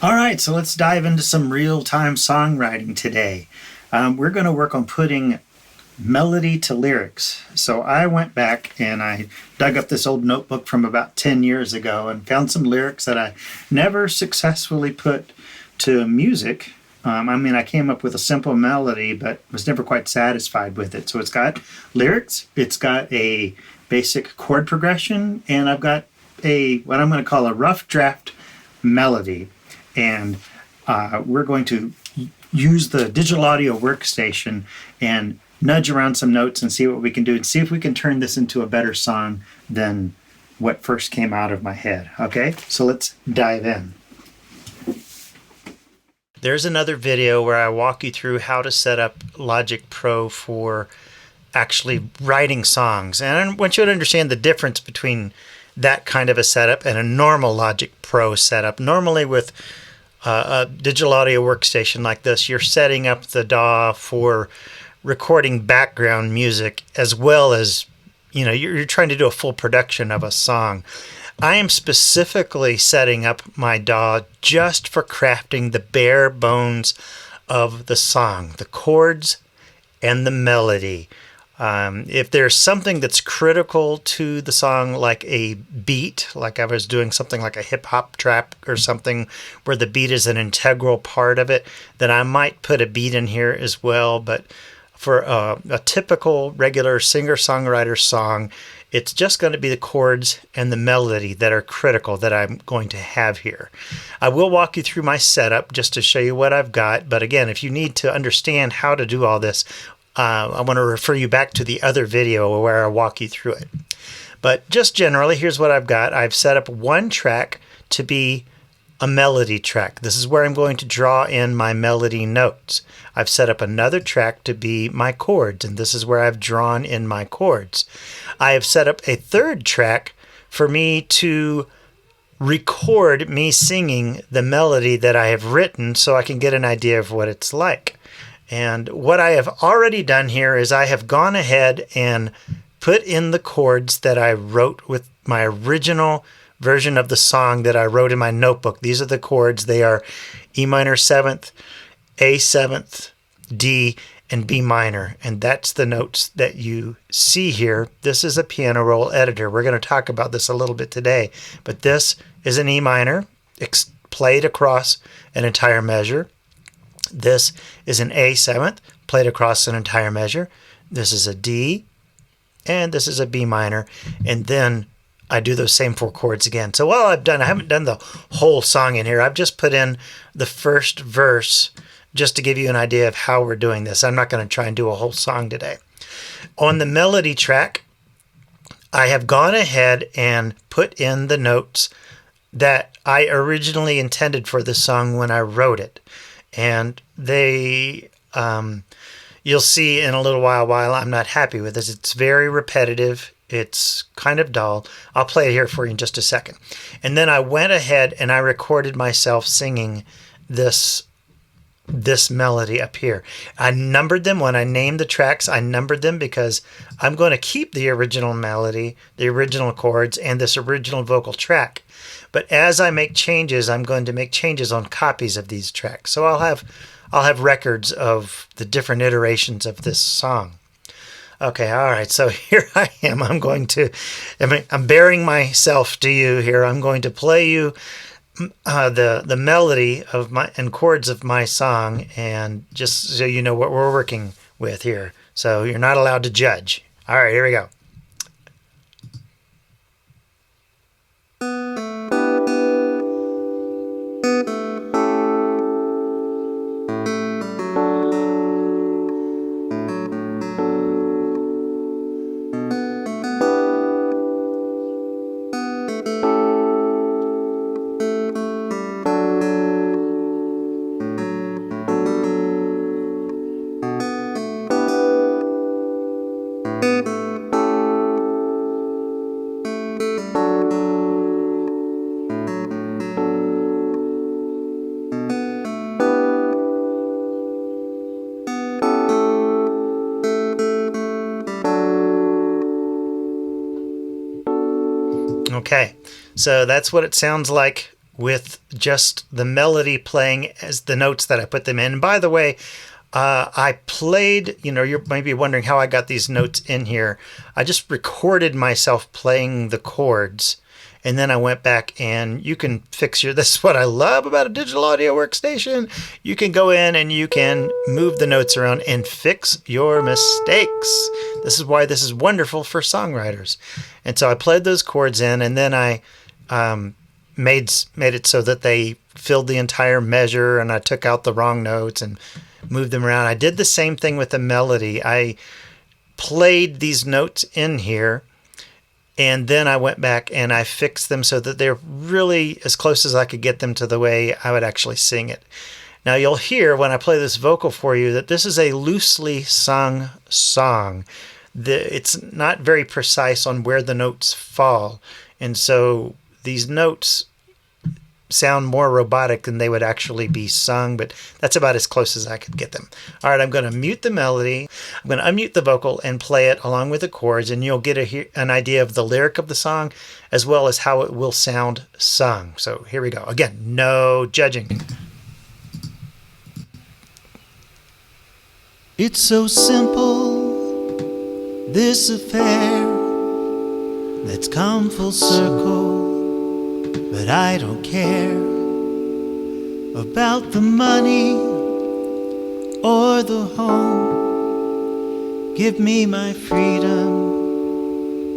All right, so let's dive into some real-time songwriting today. We're going to work on putting melody to lyrics. So I went back and I dug up this old notebook from about 10 years ago and found some lyrics that I never successfully put to music. I came up with a simple melody, but was never quite satisfied with it. So it's got lyrics, it's got a basic chord progression, and I've got what I'm going to call a rough draft melody. And we're going to use the digital audio workstation and nudge around some notes and see what we can do and see if we can turn this into a better song than what first came out of my head. Okay, so let's dive in. There's another video where I walk you through how to set up Logic Pro for actually writing songs. And I want you to understand the difference between that kind of a setup and a normal Logic Pro setup. Normally with a digital audio workstation like this, you're setting up the DAW for recording background music as well as, you're trying to do a full production of a song. I am specifically setting up my DAW just for crafting the bare bones of the song, the chords and the melody. If there's something that's critical to the song, like a beat, like I was doing something like a hip hop trap or something where the beat is an integral part of it, then I might put a beat in here as well. But for a typical regular singer-songwriter song, it's just going to be the chords and the melody that are critical that I'm going to have here. I will walk you through my setup just to show you what I've got. But again, if you need to understand how to do all this, I want to refer you back to the other video where I walk you through it. But just generally, here's what I've got. I've set up one track to be a melody track. This is where I'm going to draw in my melody notes. I've set up another track to be my chords, and this is where I've drawn in my chords. I have set up a third track for me to record me singing the melody that I have written so I can get an idea of what it's like. And what I have already done here is I have gone ahead and put in the chords that I wrote with my original version of the song that I wrote in my notebook. These are the chords. They are E minor 7th, A 7th, D, and B minor. And that's the notes that you see here. This is a piano roll editor. We're going to talk about this a little bit today. But this is an E minor played across an entire measure. This is an A 7th played across an entire measure. This is a D, and this is a B minor. And then I do those same four chords again. So I haven't done the whole song in here. I've just put in the first verse just to give you an idea of how we're doing this. I'm not going to try and do a whole song today. On the melody track, I have gone ahead and put in the notes that I originally intended for the song when I wrote it. And they, you'll see in a little while I'm not happy with this. It's very repetitive. It's kind of dull. I'll play it here for you in just a second. And then I went ahead and I recorded myself singing this melody up here. I numbered them when I named the tracks. I numbered them because I'm going to keep the original melody, the original chords, and this original vocal track. But as I make changes, I'm going to make changes on copies of these tracks. So I'll have records of the different iterations of this song. Okay, all right. So here I am. I'm bearing myself to you here. I'm going to play you the melody of my and chords of my song, and just so you know what we're working with here. So you're not allowed to judge. All right, here we go. Okay, so that's what it sounds like with just the melody playing as the notes that I put them in. And by the way, I played, you might be wondering how I got these notes in here. I just recorded myself playing the chords, and then I went back, and you can this is what I love about a digital audio workstation. You can go in and you can move the notes around and fix your mistakes. This is why this is wonderful for songwriters. And so I played those chords in, and then I made it so that they filled the entire measure, and I took out the wrong notes and moved them around. I did the same thing with the melody. I played these notes in here, and then I went back and I fixed them so that they're really as close as I could get them to the way I would actually sing it. Now you'll hear when I play this vocal for you that this is a loosely sung song. It's not very precise on where the notes fall, and so these notes sound more robotic than they would actually be sung, but that's about as close as I could get them. All right, I'm going to mute the melody. I'm going to unmute the vocal and play it along with the chords, and you'll get an idea of the lyric of the song as well as how it will sound sung. So here we go. Again, no judging. It's so simple, this affair that's come full circle. But I don't care about the money or the home. Give me my freedom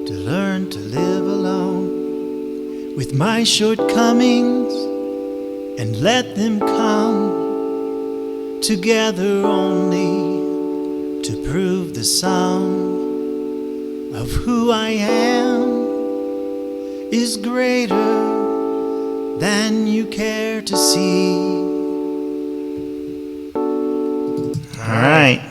to learn to live alone with my shortcomings, and let them come together only to prove the sum of who I am is greater than you care to see. All right.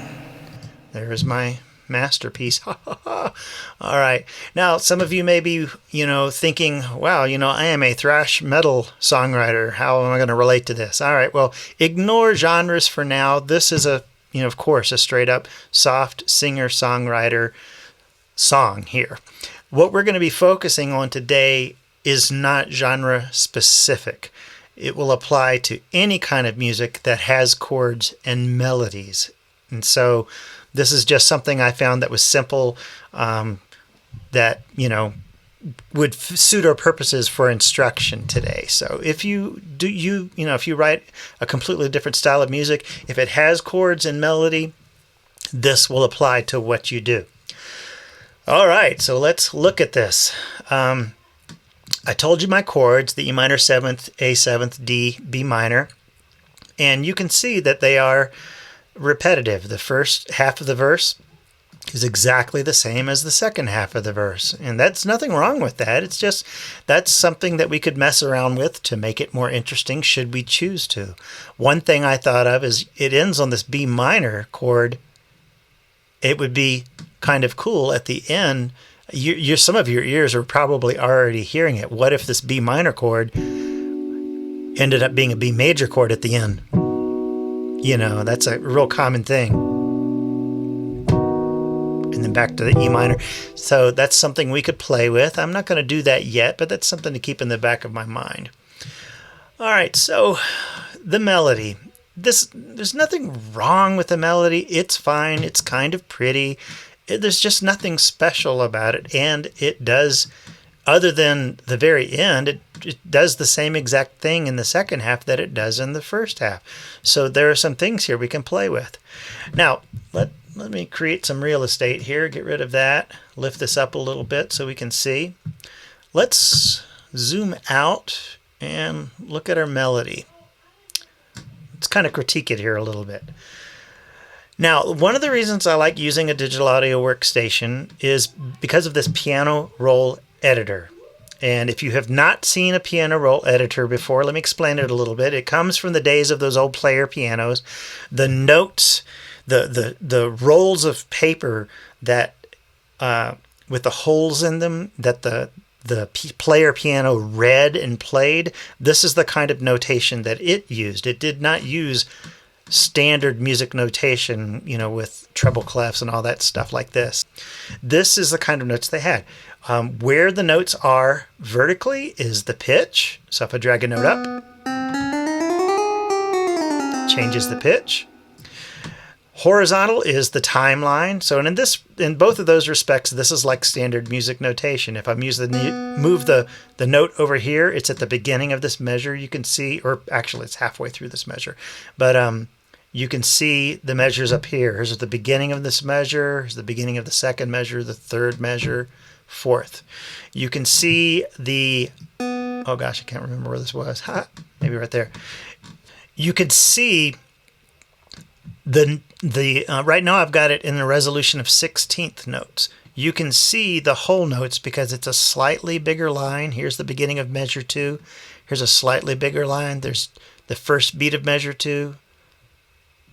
There's my masterpiece. All right. Now, some of you may be, thinking, wow, I am a thrash metal songwriter. How am I going to relate to this? All right. Well, ignore genres for now. This is of course, a straight up soft singer-songwriter song here. What we're going to be focusing on today is not genre specific. It will apply to any kind of music that has chords and melodies. And so this is just something I found that was simple, that, would suit our purposes for instruction today. So if you write a completely different style of music, if it has chords and melody, this will apply to what you do. All right, so let's look at this. I told you my chords, the E minor 7th, A 7th, D, B minor, and you can see that they are repetitive. The first half of the verse is exactly the same as the second half of the verse, and that's nothing wrong with that. It's just that's something that we could mess around with to make it more interesting should we choose to. One thing I thought of is it ends on this B minor chord. It would be kind of cool at the end. Some of your ears are probably already hearing it. What if this B minor chord ended up being a B major chord at the end? That's a real common thing. And then back to the E minor. So that's something we could play with. I'm not going to do that yet, but that's something to keep in the back of my mind. All right, so the melody. There's nothing wrong with the melody. It's fine. It's kind of pretty. There's just nothing special about it, and it does, other than the very end, it does the same exact thing in the second half that it does in the first half. So there are some things here we can play with. Now, let me create some real estate here, get rid of that, lift this up a little bit so we can see. Let's zoom out and look at our melody. Let's kind of critique it here a little bit. Now, one of the reasons I like using a digital audio workstation is because of this piano roll editor. And if you have not seen a piano roll editor before, let me explain it a little bit. It comes from the days of those old player pianos. The notes, the rolls of paper that with the holes in them that the player piano read and played, this is the kind of notation that it used. It did not use standard music notation, with treble clefs and all that stuff like this. This is the kind of notes they had. Where the notes are vertically is the pitch. So if I drag a note up, changes the pitch. Horizontal is the timeline. So in both of those respects, this is like standard music notation. If I move the note over here, it's at the beginning of this measure. You can see, or actually it's halfway through this measure, but you can see the measures up here. Here's the beginning of this measure. Here's the beginning of the second measure, the third measure, fourth. You can see oh gosh, I can't remember where this was. Maybe right there. You can see right now I've got it in the resolution of 16th notes. You can see the whole notes because it's a slightly bigger line. Here's the beginning of measure 2. Here's a slightly bigger line. There's the first beat of measure 2.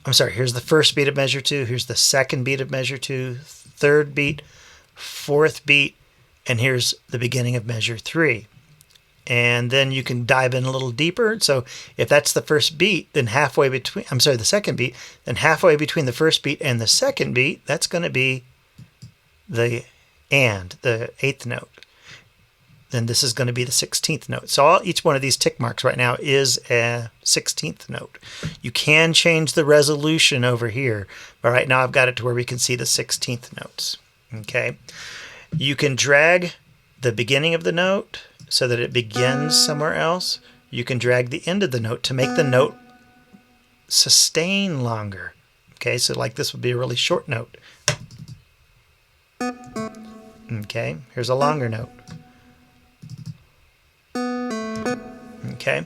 I'm sorry, here's the first beat of measure 2. Here's the second beat of measure 2, third beat, fourth beat, and here's the beginning of measure 3. And then you can dive in a little deeper. So if that's the first beat, then the second beat, then halfway between the first beat and the second beat, that's going to be the 8th note. Then this is going to be the 16th note. So each one of these tick marks right now is a 16th note. You can change the resolution over here, but right now I've got it to where we can see the 16th notes. Okay. You can drag the beginning of the note so that it begins somewhere else. You can drag the end of the note to make the note sustain longer. Okay, so like this would be a really short note. Okay, here's a longer note. Okay,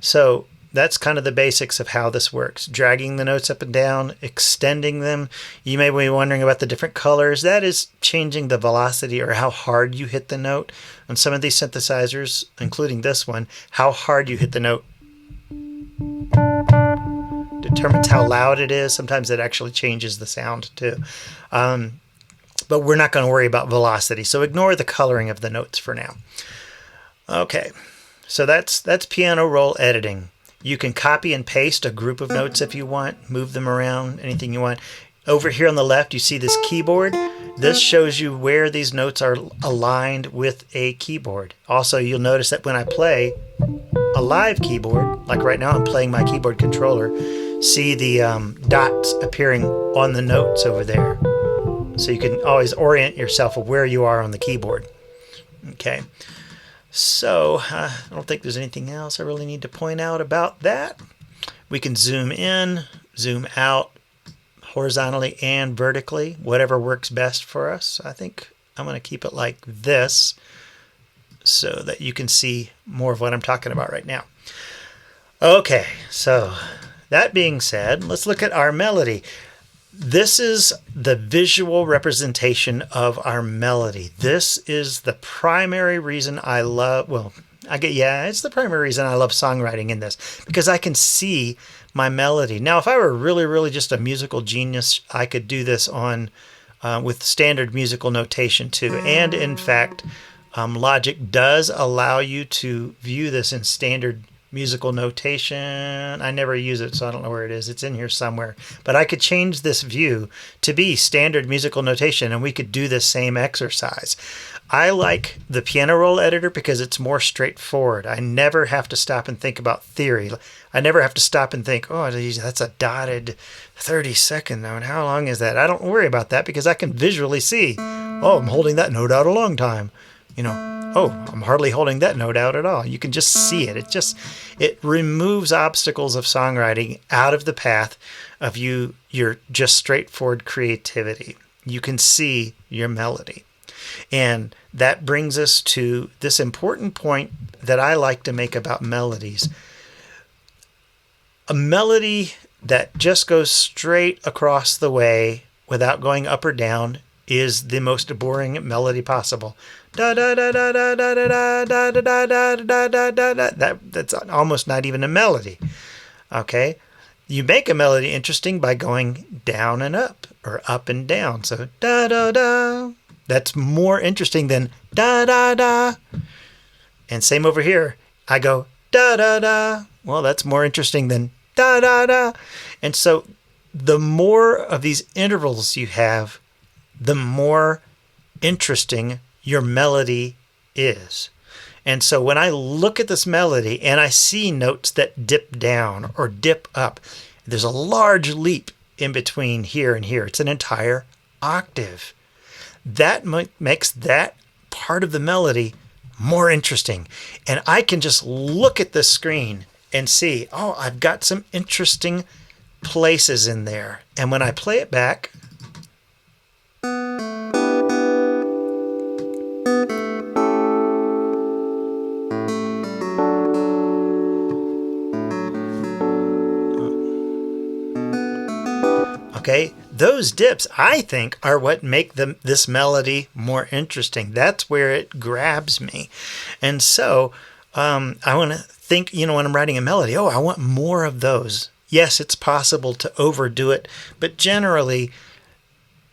so that's kind of the basics of how this works. Dragging the notes up and down, extending them. You may be wondering about the different colors. That is changing the velocity or how hard you hit the note. On some of these synthesizers, including this one, how hard you hit the note determines how loud it is. Sometimes it actually changes the sound too. But we're not going to worry about velocity, so ignore the coloring of the notes for now. Okay, so that's piano roll editing. You can copy and paste a group of notes if you want, move them around, anything you want. Over here on the left, you see this keyboard. This shows you where these notes are aligned with a keyboard. Also, you'll notice that when I play a live keyboard, like right now I'm playing my keyboard controller, see the dots appearing on the notes over there. So you can always orient yourself of where you are on the keyboard. Okay. So I don't think there's anything else I really need to point out about that. We can zoom in, zoom out, horizontally and vertically, whatever works best for us. I think I'm going to keep it like this so that you can see more of what I'm talking about right now. Okay, so that being said, let's look at our melody. This is the visual representation of our melody. This is the primary reason I love, it's the primary reason I love songwriting in this, because I can see my melody. Now, if I were really, really just a musical genius, I could do this on with standard musical notation too. And in fact, Logic does allow you to view this in standard musical notation. I never use it, so I don't know where it is. It's in here somewhere. But I could change this view to be standard musical notation, and we could do the same exercise. I like the piano roll editor because it's more straightforward. I never have to stop and think about theory. I never have to stop and think, oh, geez, that's a dotted 30-second note. How long is that? I don't worry about that because I can visually see, oh, I'm holding that note out a long time. Oh, I'm hardly holding that note out at all. You can just see it. It removes obstacles of songwriting out of the path of your just straightforward creativity. You can see your melody. And that brings us to this important point that I like to make about melodies. A melody that just goes straight across the way without going up or down is the most boring melody possible. Da da da da da da da da da da da da da da da. That's almost not even a melody. Okay, you make a melody interesting by going down and up or up and down. So da da da. That's more interesting than da da da. And same over here. I go da da da. Well, that's more interesting than da da da. And so the more of these intervals you have, the more interesting your melody is. And so when I look at this melody and I see notes that dip down or dip up, there's a large leap in between here and here. It's an entire octave. That makes that part of the melody more interesting. And I can just look at the screen and see, oh, I've got some interesting places in there. And when I play it back, okay, those dips, I think, are what make this melody more interesting. That's where it grabs me. And so I want to think, when I'm writing a melody, oh, I want more of those. Yes, it's possible to overdo it, but generally,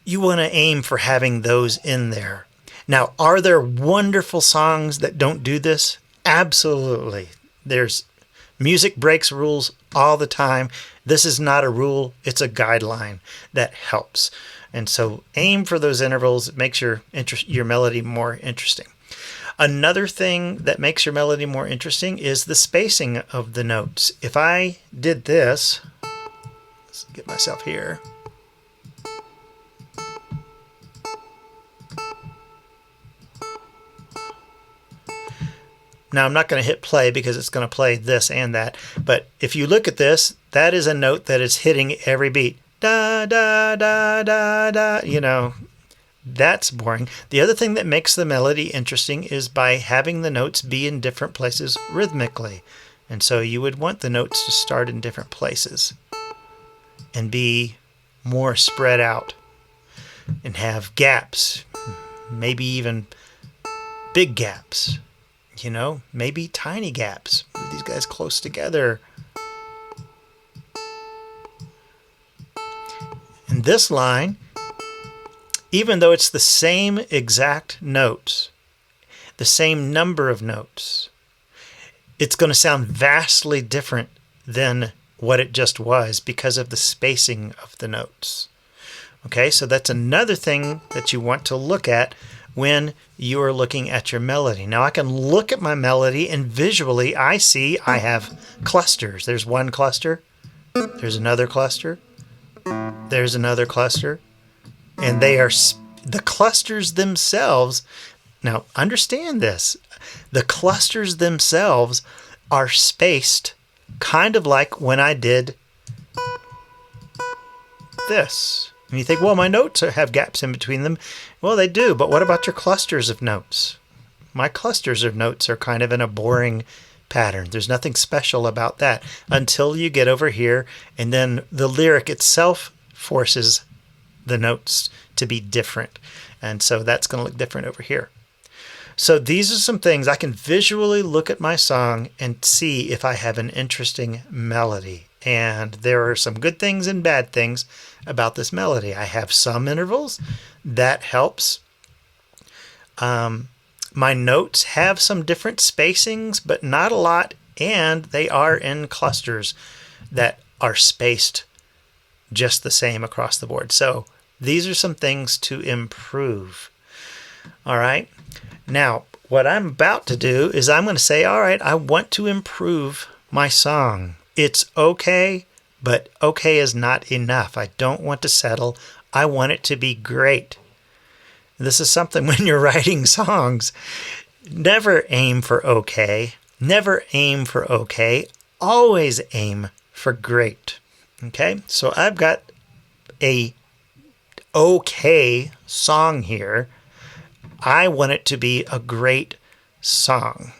you want to aim for having those in there. Now, are there wonderful songs that don't do this? Absolutely. There's music breaks rules all the time. This is not a rule, it's a guideline that helps. And so aim for those intervals. It makes your melody more interesting. Another thing that makes your melody more interesting is the spacing of the notes. If I did this, let's get myself here. Now, I'm not going to hit play because it's going to play this and that. But if you look at this, that is a note that is hitting every beat. Da, da, da, da, da. That's boring. The other thing that makes the melody interesting is by having the notes be in different places rhythmically. And so you would want the notes to start in different places and be more spread out and have gaps, maybe even big gaps. Maybe tiny gaps. Move these guys close together. And this line, even though it's the same exact notes, the same number of notes, it's going to sound vastly different than what it just was because of the spacing of the notes. Okay, so that's another thing that you want to look at when you are looking at your melody. Now I can look at my melody and visually I see I have clusters. There's one cluster, there's another cluster, there's another cluster, and they are the clusters themselves. Now understand this, the clusters themselves are spaced kind of like when I did this. And you think, well, my notes have gaps in between them. Well, they do, but what about your clusters of notes? My clusters of notes are kind of in a boring pattern. There's nothing special about that until you get over here, and then the lyric itself forces the notes to be different. And so that's going to look different over here. So these are some things I can visually look at my song and see if I have an interesting melody. And there are some good things and bad things about this melody. I have some intervals. That helps. My notes have some different spacings, but not a lot. And they are in clusters that are spaced just the same across the board. So these are some things to improve. All right. Now, what I'm about to do is I'm going to say, all right, I want to improve my song. It's okay, but okay is not enough. I don't want to settle. I want it to be great. This is something when you're writing songs, never aim for okay. Never aim for okay. Always aim for great. Okay, so I've got a okay song here. I want it to be a great song.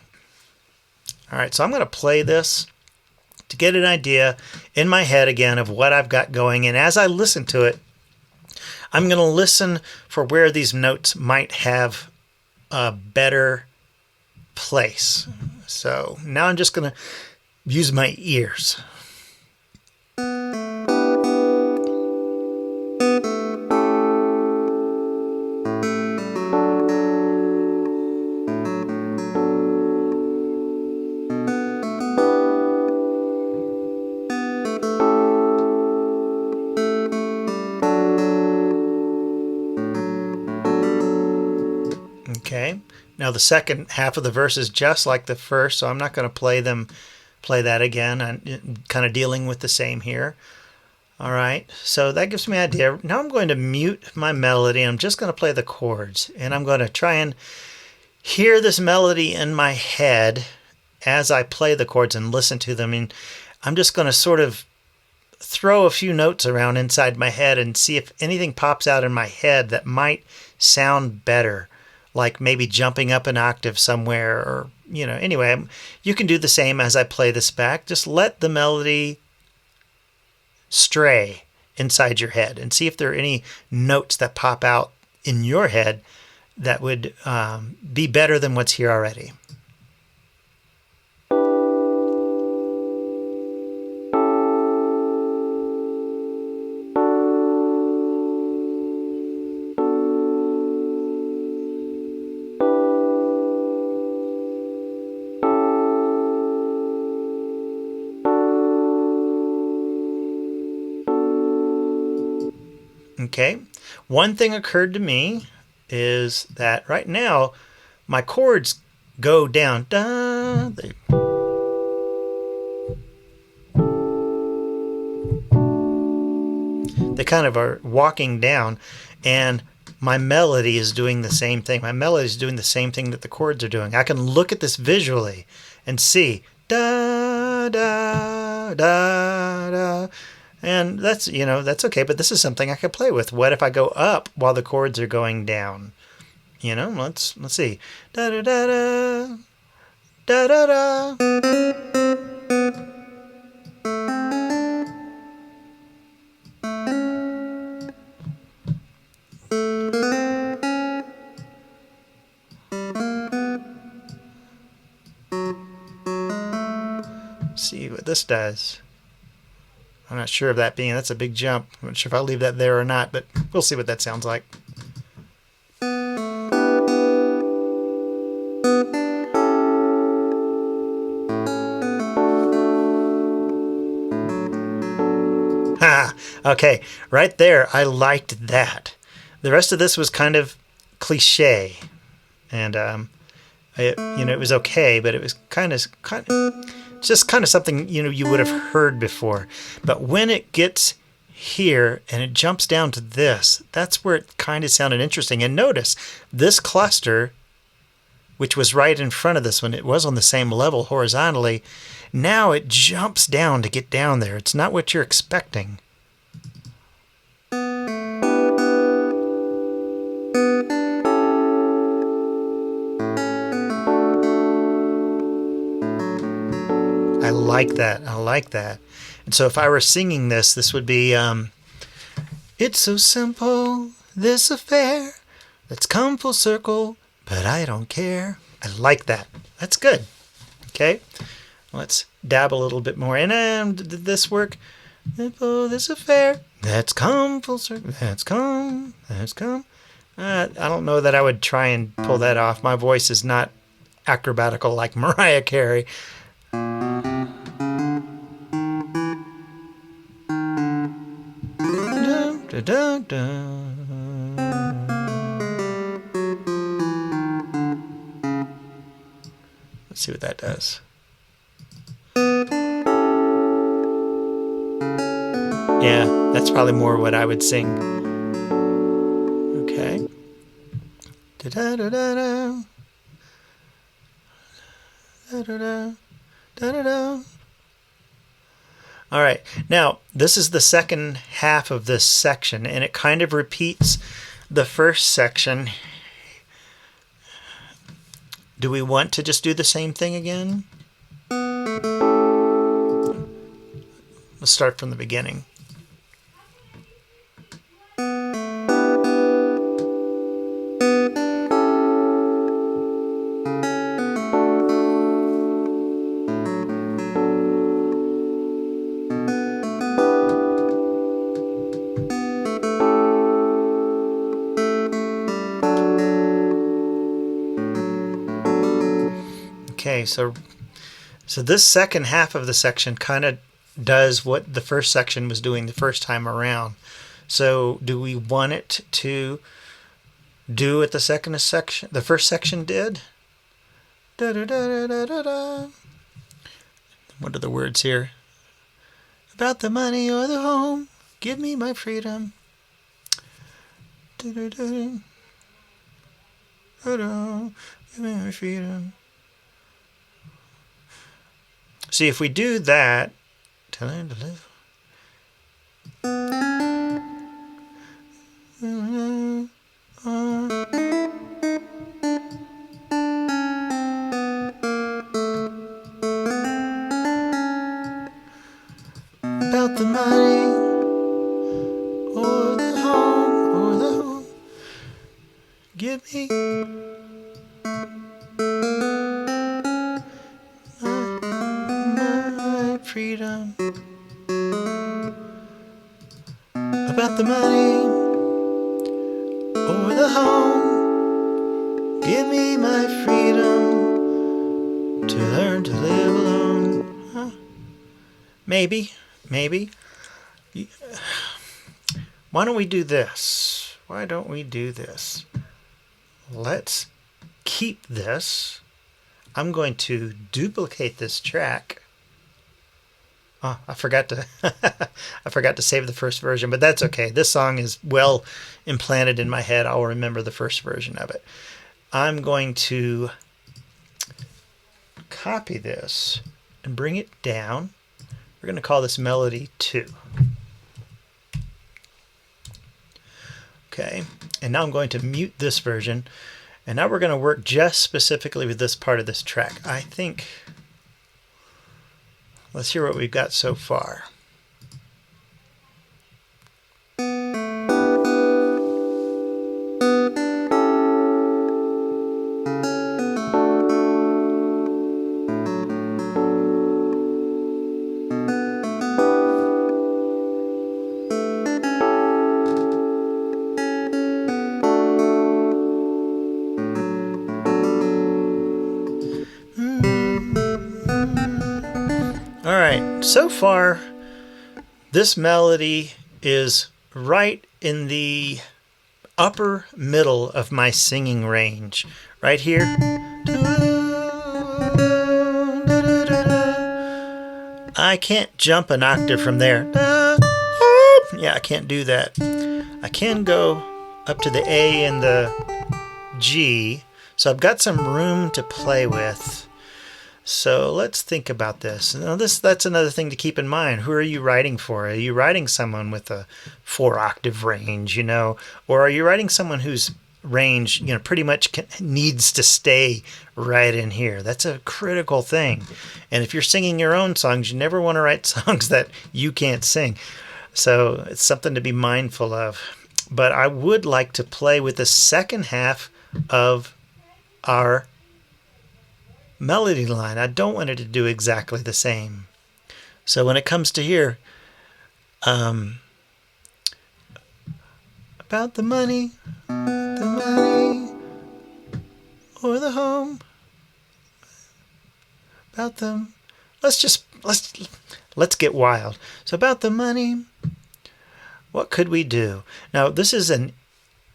All right, so I'm going to play this to get an idea in my head again of what I've got going. And as I listen to it, I'm going to listen for where these notes might have a better place. So now I'm just going to use my ears. Now the second half of the verse is just like the first, so I'm not going to play that again. I'm kind of dealing with the same here. All right, so that gives me an idea. Now I'm going to mute my melody. I'm just going to play the chords, and I'm going to try and hear this melody in my head as I play the chords and listen to them. And I'm just going to sort of throw a few notes around inside my head and see if anything pops out in my head that might sound better, like maybe jumping up an octave somewhere, or, anyway, you can do the same as I play this back. Just let the melody stray inside your head and see if there are any notes that pop out in your head that would be better than what's here already. Okay, one thing occurred to me is that right now my chords go down. They kind of are walking down, and my melody is doing the same thing. My melody is doing the same thing that the chords are doing. I can look at this visually and see da da da da. And that's okay, but this is something I could play with. What if I go up while the chords are going down? Let's see. Da da da da da da da. See what this does. I'm not sure of that's a big jump. I'm not sure if I'll leave that there or not, but we'll see what that sounds like. Ha! Okay, right there, I liked that. The rest of this was kind of cliche, and it was okay, but it was kind of just kind of something you would have heard before. But when it gets here and it jumps down to this, that's where it kind of sounded interesting. And notice this cluster, which was right in front of this one, it was on the same level horizontally. Now it jumps down to get down there. It's not what you're expecting. I like that. I like that. And so if I were singing this, this would be, it's so simple, this affair that's come full circle, but I don't care. I like that. That's good. Okay. Let's dab a little bit more. And did this work? This affair that's come full circle, that's come. I don't know that I would try and pull that off. My voice is not acrobatical like Mariah Carey. Let's see what that does. Yeah, that's probably more what I would sing. Okay. Da-da-da-da-da. Da-da-da. Da-da-da. All right, now this is the second half of this section, and it kind of repeats the first section. Do we want to just do the same thing again? Let's start from the beginning. Okay, so this second half of the section kind of does what the first section was doing the first time around. So do we want it to do what the first section did. Da, da, da, da, da, da. What are the words here? About the money or the home, give me my freedom. Da, da, da, da, da, give me my freedom. See, if we do that, time to live. About the money or the home, give me my freedom. About the money or the home, give me my freedom to learn to live alone. Huh? Maybe. Why don't we do this? Let's keep this. I'm going to duplicate this track. Oh, I forgot to save the first version, but that's okay. This song is well implanted in my head. I'll remember the first version of it. I'm going to copy this and bring it down. We're going to call this melody 2. Okay, and now I'm going to mute this version, and now we're going to work just specifically with this part of this track. I think, let's hear what we've got so far. All right, so far, this melody is right in the upper middle of my singing range. Right here. I can't jump an octave from there. Yeah, I can't do that. I can go up to the A and the G, so I've got some room to play with. So let's think about this. Now that's another thing to keep in mind. Who are you writing for? Are you writing someone with a 4-octave range, or are you writing someone whose range, pretty much needs to stay right in here? That's a critical thing. And if you're singing your own songs, you never want to write songs that you can't sing. So it's something to be mindful of. But I would like to play with the second half of our melody line. I don't want it to do exactly the same. So when it comes to here, about the money or the home, about them. Let's get wild. So about the money, what could we do? Now this is an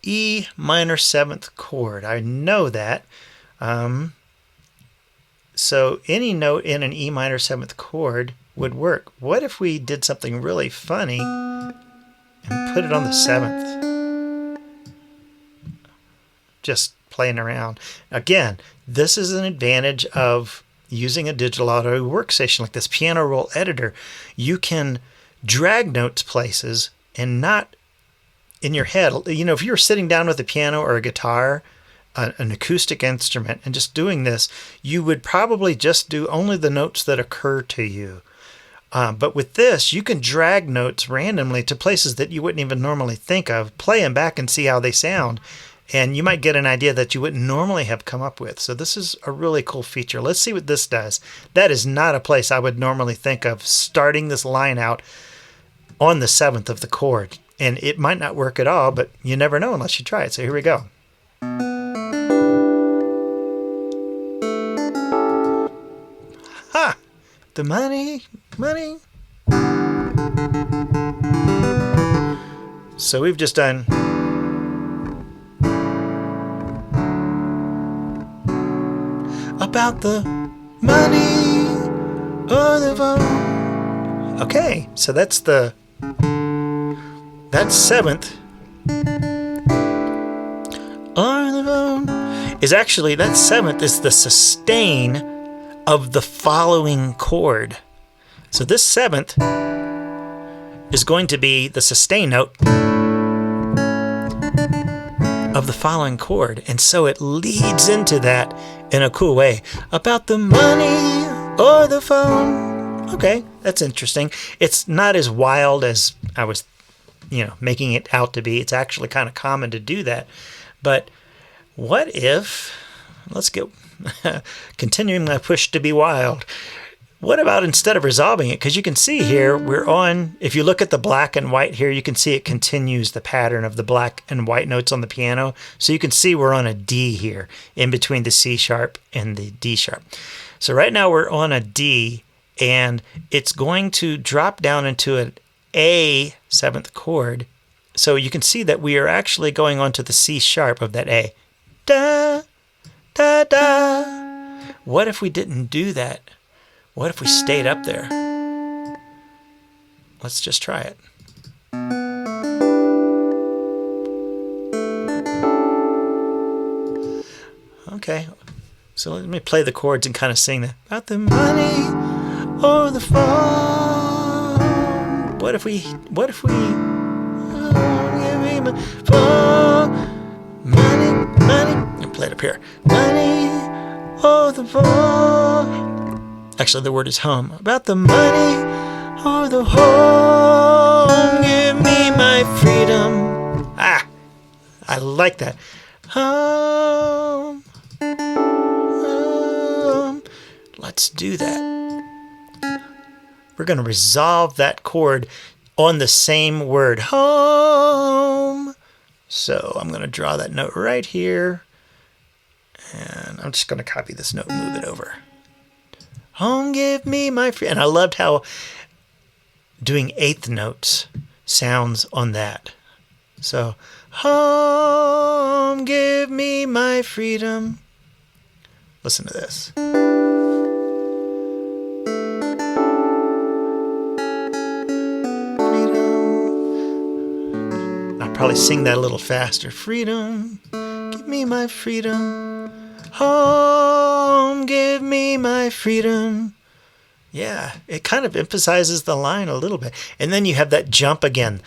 E minor 7th chord. I know that. So any note in an E minor 7th chord would work. What if we did something really funny and put it on the 7th? Just playing around. Again, this is an advantage of using a digital audio workstation like this piano roll editor. You can drag notes places and not in your head. If you were sitting down with a piano or a guitar, an acoustic instrument, and just doing this, you would probably just do only the notes that occur to you. But with this, you can drag notes randomly to places that you wouldn't even normally think of, play them back and see how they sound, and you might get an idea that you wouldn't normally have come up with. So this is a really cool feature. Let's see what this does. That is not a place I would normally think of, starting this line out on the 7th of the chord. And it might not work at all, but you never know unless you try it. So here we go. Ha! The money. So we've just done about the money or the phone. Okay, so that's 7th. Or the phone. Is actually, that 7th is the sustain of the following chord. So this 7th is going to be the sustain note of the following chord. And so it leads into that in a cool way. About the money or the phone. Okay, that's interesting. It's not as wild as I was, making it out to be. It's actually kind of common to do that. But what if, let's get continuing my push to be wild. What about instead of resolving it? Because you can see here, we're on, if you look at the black and white here, you can see it continues the pattern of the black and white notes on the piano. So you can see we're on a D here, in between the C sharp and the D sharp. So right now we're on a D, and it's going to drop down into an A 7th chord. So you can see that we are actually going on to the C sharp of that A. Da, da, da. What if we didn't do that? What if we stayed up there? Let's just try it. Okay, so let me play the chords and kind of sing that. About the money or the phone. What if we money, I'll play it up here. Money or the phone. Actually, the word is home. About the money or the home, give me my freedom. Ah, I like that. Home, home. Let's do that. We're going to resolve that chord on the same word, home. So I'm going to draw that note right here. And I'm just going to copy this note and move it over. Home, give me my free. And I loved how doing 8th notes sounds on that. So, home, give me my freedom. Listen to this. Freedom. I'll probably sing that a little faster. Freedom, give me my freedom. Home, give me my freedom. Yeah, it kind of emphasizes the line a little bit. And then you have that jump again,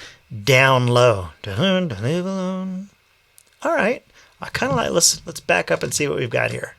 down low. Dun, dun, live alone. All right, I kind of like, let's back up and see what we've got here.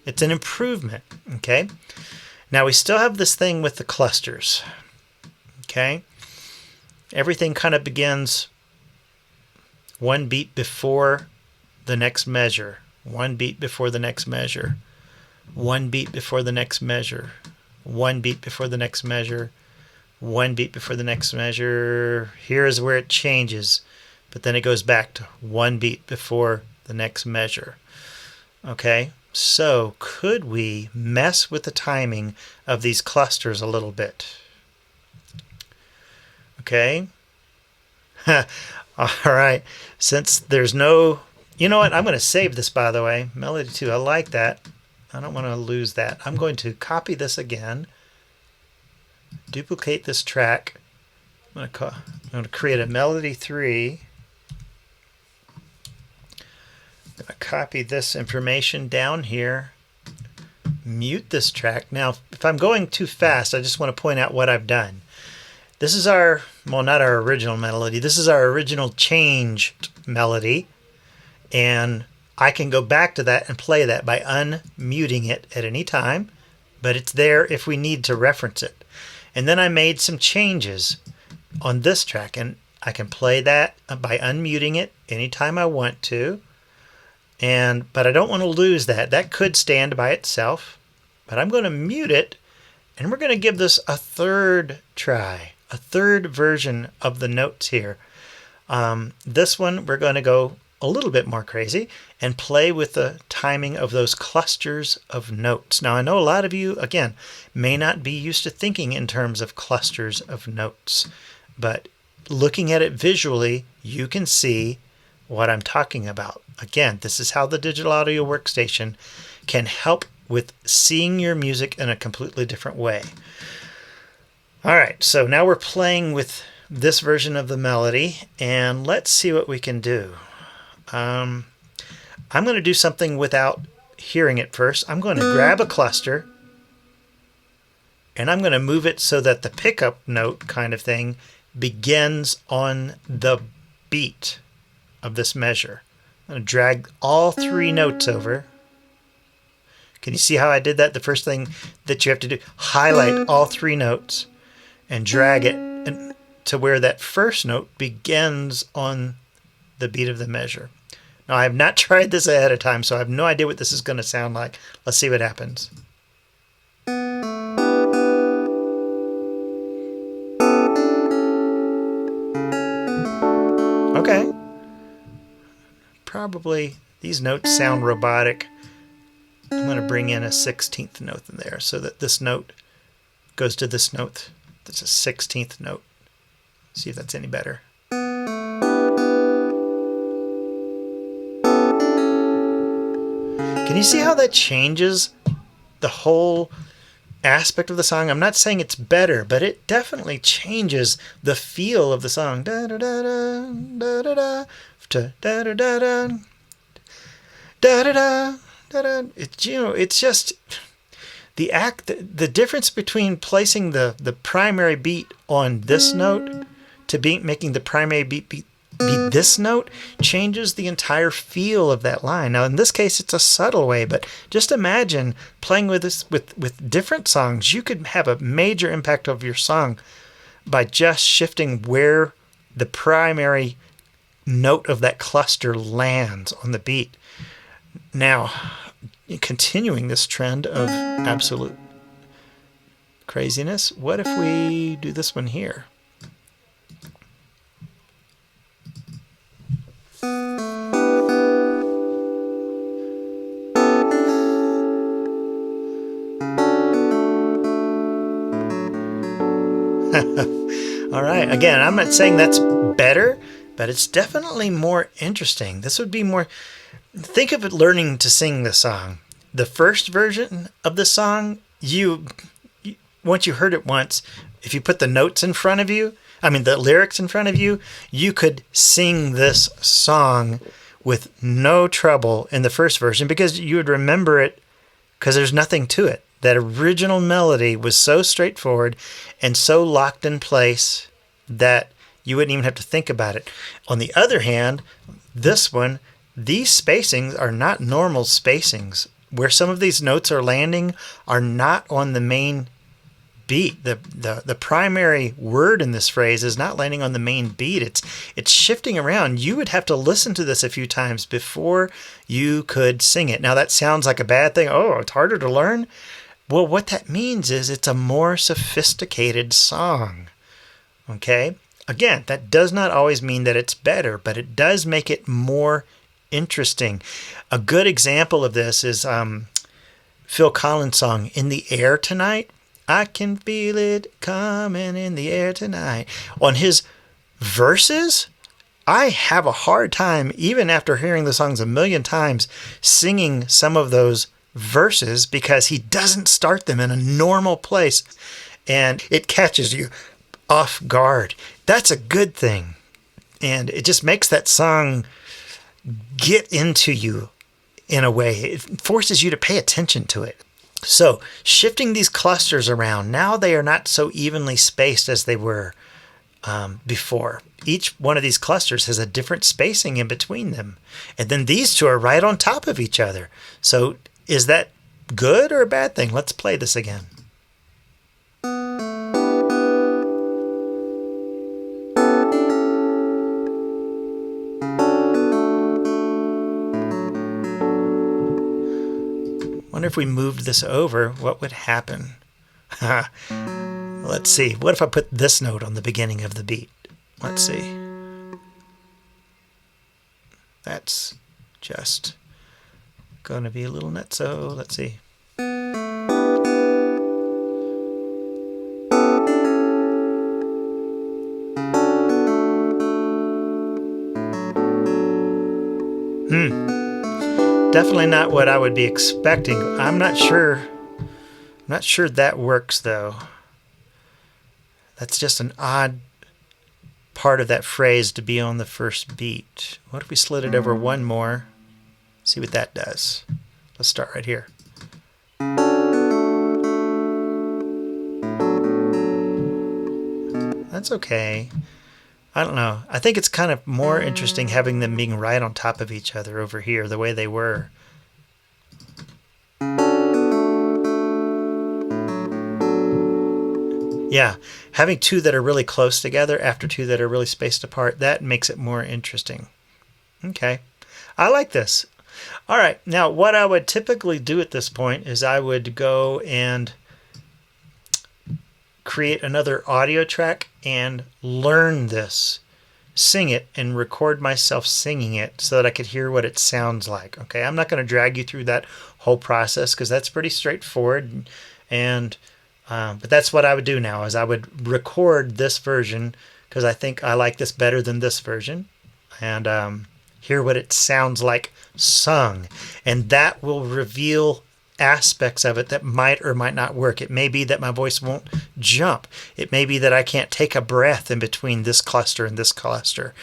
It's an improvement, okay? Now we still have this thing with the clusters, okay? Everything kind of begins one beat before the next measure, one beat before the next measure, one beat before the next measure, one beat before the next measure, one beat before the next measure. Here is where it changes, but then it goes back to one beat before the next measure, okay? So could we mess with the timing of these clusters a little bit? Okay. All right. Since there's no, you know what? I'm going to save this, by the way. Melody 2. I like that. I don't want to lose that. I'm going to copy this again. Duplicate this track. I'm going to create a Melody 3. I'm going to copy this information down here, mute this track. Now, if I'm going too fast, I just want to point out what I've done. This is our, well, not our original melody. This is our original changed melody. And I can go back to that and play that by unmuting it at any time, but it's there if we need to reference it. And then I made some changes on this track, and I can play that by unmuting it anytime I want to. But I don't want to lose that. That could stand by itself, but I'm going to mute it And we're going to give this a third try, a third version of the notes here. This one, we're going to go a little bit more crazy and play with the timing of those clusters of notes. Now, I know a lot of you, again, may not be used to thinking in terms of clusters of notes, but looking at it visually, you can see what I'm talking about. Again, this is how the digital audio workstation can help with seeing your music in a completely different way. All right, so now we're playing with this version of the melody, and let's see what we can do. I'm going to do something without hearing it first. I'm going to grab a cluster, and I'm going to move it so that the pickup note kind of thing begins on the beat of this measure. I'm going to drag all three notes over. Can you see how I did that? The first thing that you have to do, highlight all three notes and drag it to where that first note begins on the beat of the measure. Now, I have not tried this ahead of time, so I have no idea what this is going to sound like. Let's see what happens. Okay. Probably these notes sound robotic. I'm going to bring in a 16th note in there so that this note goes to this note. That's a 16th note. See if that's any better. Can you see how that changes the whole aspect of the song? I'm not saying it's better, but it definitely changes the feel of the song. Da da da da da da da da da da da da da da. It's just the difference between placing the primary beat on this note to making the primary beat this note changes the entire feel of that line. Now, in this case, it's a subtle way, but just imagine playing with this with different songs. You could have a major impact of your song by just shifting where the primary note of that cluster lands on the beat. Now, continuing this trend of absolute craziness, what if we do this one here? All right, again, I'm not saying that's better, but it's definitely more interesting. This would be more... Think of it learning to sing the song. The first version of the song, once you heard it once, if you put the notes in front of you, the lyrics in front of you, you could sing this song with no trouble in the first version because you would remember it because there's nothing to it. That original melody was so straightforward and so locked in place that you wouldn't even have to think about it. On the other hand, this one, these spacings are not normal spacings. Where some of these notes are landing are not on the main beat. The primary word in this phrase is not landing on the main beat. It's shifting around. You would have to listen to this a few times before you could sing it. Now, that sounds like a bad thing. Oh, it's harder to learn. Well, what that means is it's a more sophisticated song. Okay? Again, that does not always mean that it's better, but it does make it more interesting. A good example of this is Phil Collins' song, In the Air Tonight. I can feel it coming in the air tonight. On his verses, I have a hard time, even after hearing the songs a million times, singing some of those verses because he doesn't start them in a normal place and it catches you off guard. That's a good thing. And it just makes that song get into you in a way. It forces you to pay attention to it. So shifting these clusters around, now they are not so evenly spaced as they were before. Each one of these clusters has a different spacing in between them. And then these two are right on top of each other. So is that good or a bad thing? Let's play this again. Wonder if we moved this over, what would happen? Let's see. What if I put this note on the beginning of the beat? Let's see. That's just going to be a little nutso. Let's see. Definitely not what I would be expecting. I'm not sure that works though. That's just an odd part of that phrase to be on the first beat. What if we slid it over one more? See what that does. Let's start right here. That's okay. I don't know. I think it's kind of more interesting having them being right on top of each other over here, the way they were. Yeah, having two that are really close together after two that are really spaced apart, that makes it more interesting. Okay, I like this. All right, now what I would typically do at this point is I would go and create another audio track and learn this, sing it, and record myself singing it so that I could hear what it sounds like. Okay, I'm not going to drag you through that whole process because that's pretty straightforward. And but that's what I would do now is I would record this version because I think I like this better than this version, and hear what it sounds like sung, and that will reveal aspects of it that might or might not work. It may be that my voice won't jump. It may be that I can't take a breath in between this cluster and this cluster.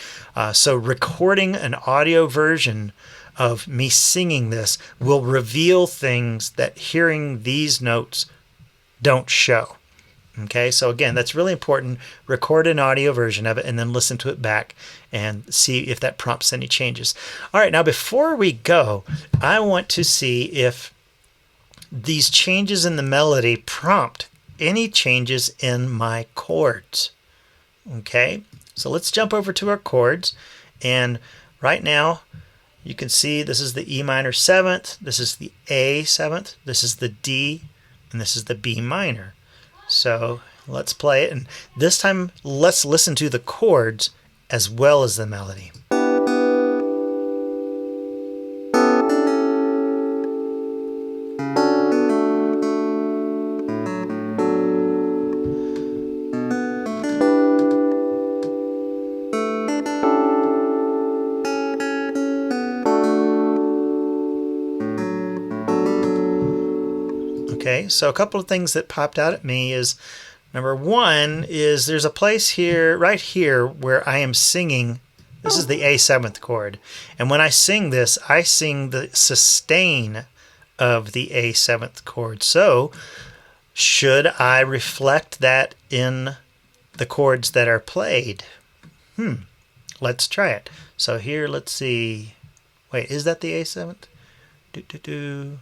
So recording an audio version of me singing this will reveal things that hearing these notes don't show. Okay, so again, that's really important. Record an audio version of it and then listen to it back and see if that prompts any changes. All right, now before we go, I want to see if these changes in the melody prompt any changes in my chords. Okay, so let's jump over to our chords, and right now you can see this is the E minor 7th, this is the A 7th, this is the D, and this is the B minor. So let's play it, and this time let's listen to the chords as well as the melody. Okay, so a couple of things that popped out at me is, number one is there's a place here, right here, where I am singing. This is the A 7th chord. And when I sing this, I sing the sustain of the A 7th chord. So should I reflect that in the chords that are played? Let's try it. So here, let's see. Wait, is that the A 7th? Do.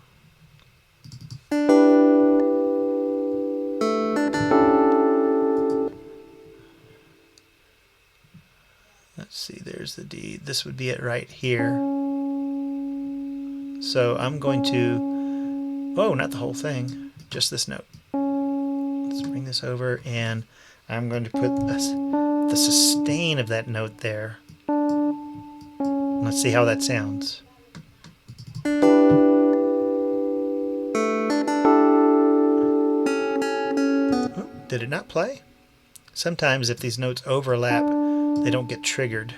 Let's see, there's the D. This would be it right here. So I'm going to, oh, not the whole thing, just this note. Let's bring this over, and I'm going to put the sustain of that note there. Let's see how that sounds. Oh, did it not play? Sometimes if these notes overlap, they don't get triggered.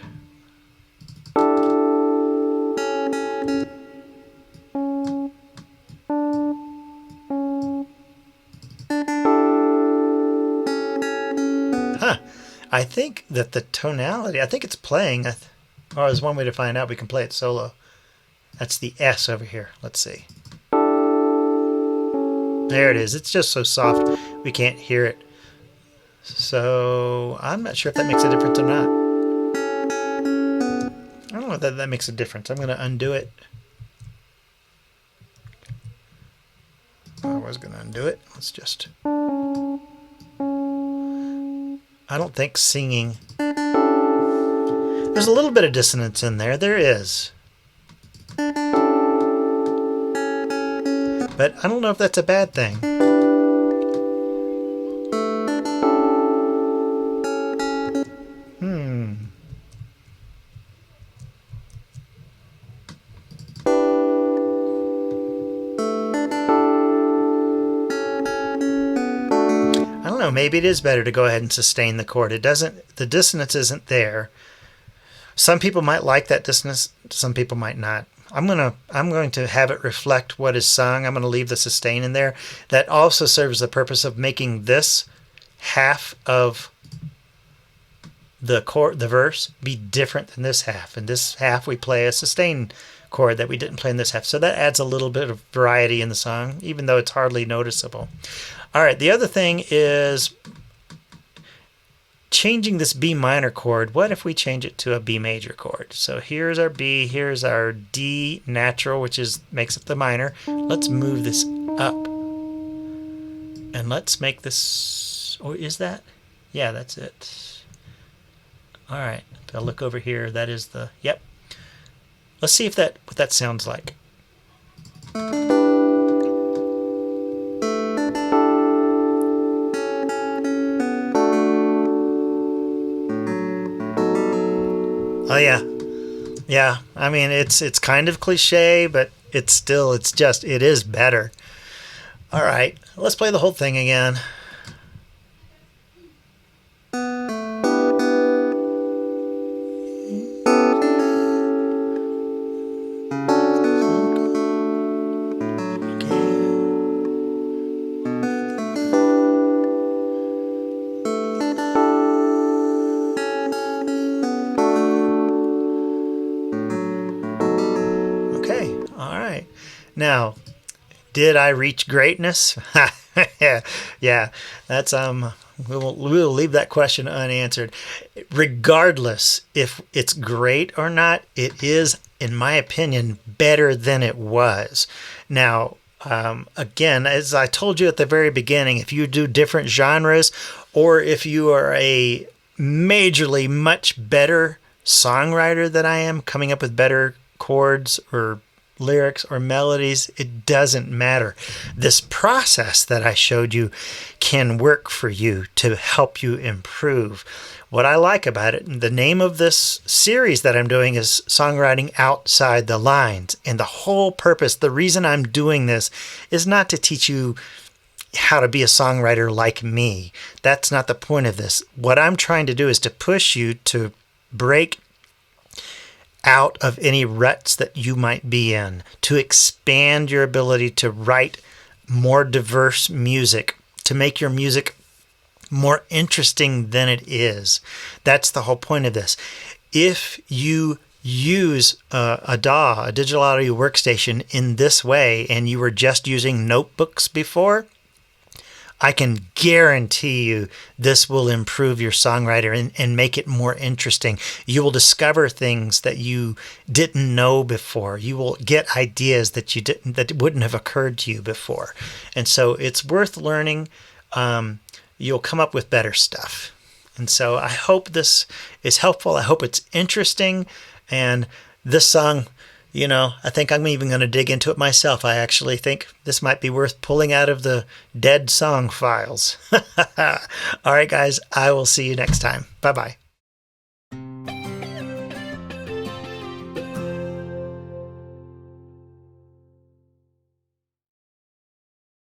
I think that the tonality, I think it's playing. Oh, there's one way to find out. We can play it solo. That's the S over here. Let's see. There it is. It's just so soft we can't hear it. So I'm not sure if that makes a difference or not. I don't know if that makes a difference. I'm going to undo it. I was going to undo it. Let's just... I don't think singing... There's a little bit of dissonance in there. There is. But I don't know if that's a bad thing. know, maybe it is better to go ahead and sustain the chord. The dissonance isn't there. Some people might like that dissonance, some people might not. I'm going to have it reflect what is sung. I'm going to leave the sustain in there. That also serves the purpose of making this half of the verse be different than this half. In this half we play a sustain chord that we didn't play in this half. So that adds a little bit of variety in the song, even though it's hardly noticeable. All right, the other thing is changing this B minor chord. What if we change it to a B major chord? So here's our B, here's our D natural, which makes up the minor. Let's move this up. And let's make this, or is that? Yeah, that's it. All right, if I look over here, that is the, yep. Let's see what that sounds like. Oh yeah. Yeah, I mean it's kind of cliche, but it is better. All right, let's play the whole thing again. Okay, all right. Now, did I reach greatness? Yeah, that's we'll leave that question unanswered. Regardless if it's great or not, it is, in my opinion, better than it was. Now, again, as I told you at the very beginning, if you do different genres, or if you are a majorly much better songwriter than I am, coming up with better chords or lyrics or melodies, it doesn't matter. This process that I showed you can work for you to help you improve. What I like about it, the name of this series that I'm doing is Songwriting Outside the Lines. And the whole purpose, the reason I'm doing this is not to teach you how to be a songwriter like me. That's not the point of this. What I'm trying to do is to push you to break out of any ruts that you might be in, to expand your ability to write more diverse music, to make your music more interesting than it is. That's the whole point of this. If you use a DAW, a digital audio workstation, in this way, and you were just using notebooks before, I can guarantee you this will improve your songwriter and make it more interesting. You will discover things that you didn't know before. You will get ideas that that wouldn't have occurred to you before. And so it's worth learning. You'll come up with better stuff. And so I hope this is helpful. I hope it's interesting. And this song, I think I'm even going to dig into it myself. I actually think this might be worth pulling out of the dead song files. All right, guys, I will see you next time. Bye-bye.